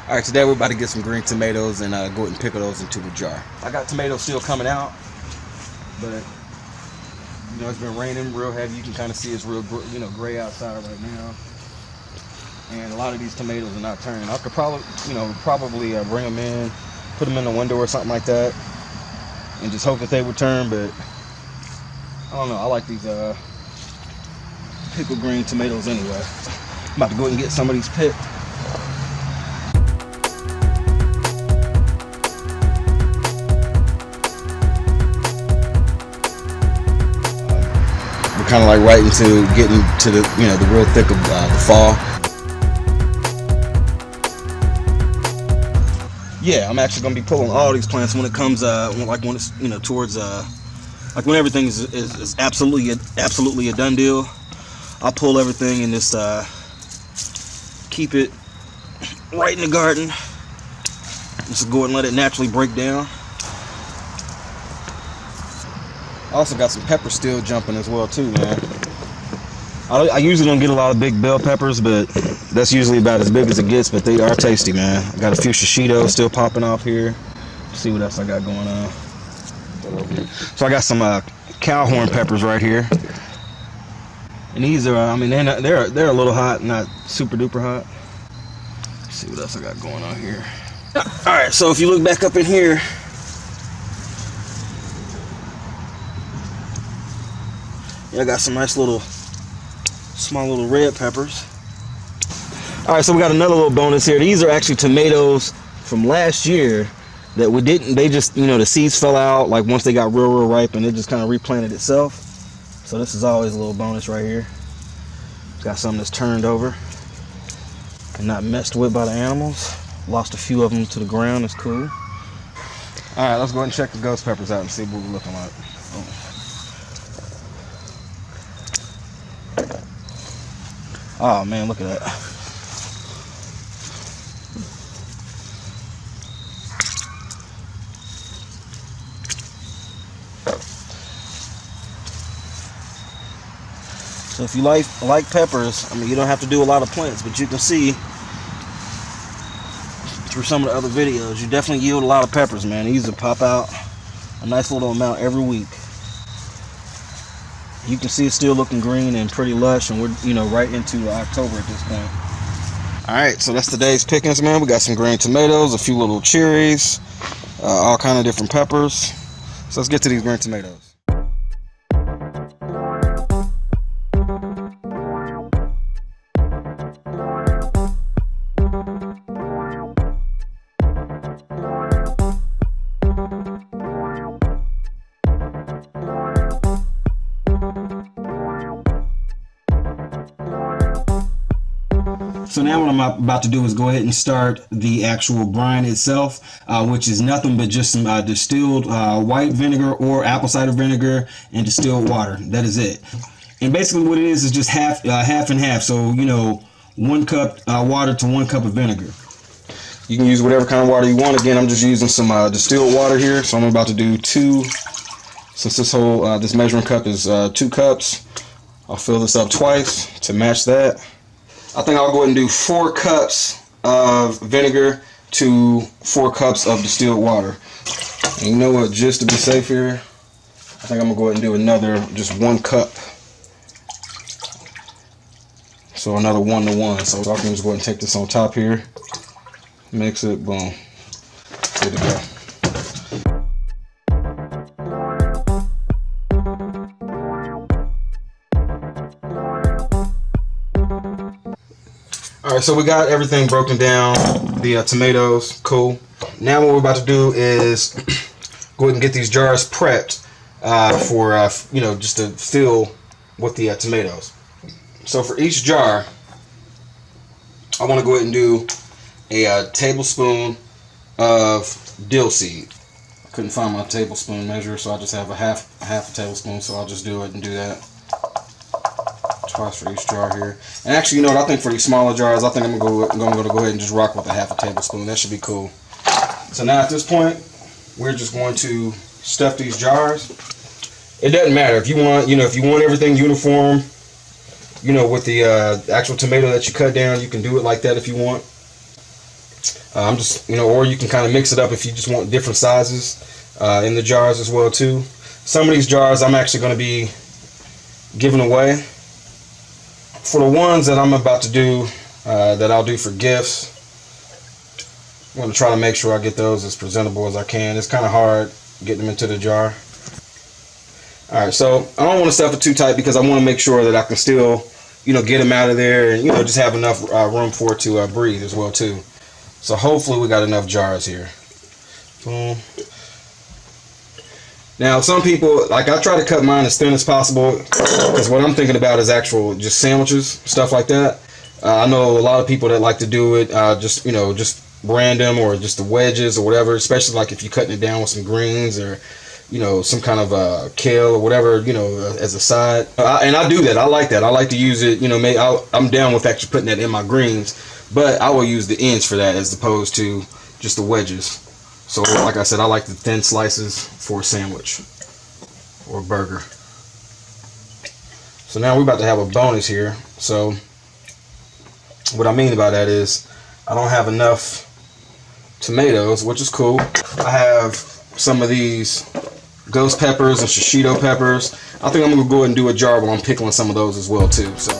Alright, today we're about to get some green tomatoes and go ahead and pickle those into a jar. I got tomatoes still coming out, but you know, it's been raining real heavy. You can kind of see it's real, gray outside right now. And a lot of these tomatoes are not turning. I could probably bring them in, put them in the window or something like that, and just hope that they would turn. But I don't know. I like these pickled green tomatoes anyway. I'm about to go ahead and get some of these picked. We're kind of like right into getting to the real thick of the fall. Yeah, I'm actually gonna be pulling all these plants when it comes when it's towards like when everything is absolutely a done deal. I'll pull everything and just keep it right in the garden. Just go and let it naturally break down. I also got some peppers still jumping as well too, man. I usually don't get a lot of big bell peppers, but that's usually about as big as it gets, but they are tasty, man. I got a few shishito still popping off here. Let's see what else I got going on. So I got some cow horn peppers right here. And these are, I mean, they're a little hot, not super duper hot. Let's see what else I got going on here. Alright, so if you look back up in here, I got some nice little small little red peppers. Alright, so we got another little bonus here. These are actually tomatoes from last year that we didn't, they just, the seeds fell out like once they got real ripe, and it just kind of replanted itself. So this is always a little bonus right here. Got something that's turned over and not messed with by the animals. Lost a few of them to the ground. It's cool. Alright, let's go ahead and check the ghost peppers out and see what we're looking like. Oh man, look at that. So if you like peppers, I mean, you don't have to do a lot of plants, but you can see through some of the other videos, you definitely yield a lot of peppers, man. These will pop out a nice little amount every week. You can see it's still looking green and pretty lush, and we're right into October at this point. All right, so that's today's pickings, man. We got some green tomatoes, a few little cherries, all kind of different peppers. So let's get to these green tomatoes. So now what I'm about to do is go ahead and start the actual brine itself, which is nothing but just some distilled white vinegar or apple cider vinegar and distilled water. That is it. And basically what it is just half and half. So, 1 cup water to 1 cup of vinegar. You can use whatever kind of water you want. Again, I'm just using some distilled water here. So I'm about to do 2, since this measuring cup is 2 cups. I'll fill this up twice to match that. I think I'll go ahead and do 4 cups of vinegar to 4 cups of distilled water. And you know what, just to be safe here, I think I'm going to go ahead and do another, just 1 cup. So another 1 to 1. So I can just go ahead and take this on top here, mix it, boom, good to go. Alright, so we got everything broken down, the tomatoes, cool. Now what we're about to do is go ahead and get these jars prepped for, just to fill with the tomatoes. So for each jar, I want to go ahead and do a tablespoon of dill seed. I couldn't find my tablespoon measure, so I just have a half a tablespoon, so I'll just do it and do that. Twice for each jar here. And actually, you know what, I think for these smaller jars, I think I'm going to go ahead and just rock with a half a tablespoon. That should be cool. So now at this point, we're just going to stuff these jars. It doesn't matter if you want, if you want everything uniform, with the actual tomato that you cut down, you can do it like that if you want. I'm just, or you can kind of mix it up if you just want different sizes in the jars as well too. Some of these jars I'm actually going to be giving away. For the ones that I'm about to do, that I'll do for gifts, I'm going to try to make sure I get those as presentable as I can. It's kind of hard getting them into the jar. Alright, so I don't want to stuff it too tight because I want to make sure that I can still, get them out of there and, just have enough room for it to breathe as well too. So hopefully we got enough jars here. Boom. Now some people, like, I try to cut mine as thin as possible because what I'm thinking about is actual just sandwiches, stuff like that. I know a lot of people that like to do it just random or just the wedges or whatever, especially like if you're cutting it down with some greens or some kind of kale or whatever, as a side. And I do that. I like that. I like to use it, I'm down with actually putting that in my greens, but I will use the ends for that as opposed to just the wedges. So like I said, I like the thin slices for a sandwich or a burger. So now we're about to have a bonus here. So what I mean by that is I don't have enough tomatoes, which is cool. I have some of these ghost peppers and shishito peppers. I think I'm gonna go ahead and do a jar while I'm pickling some of those as well too. So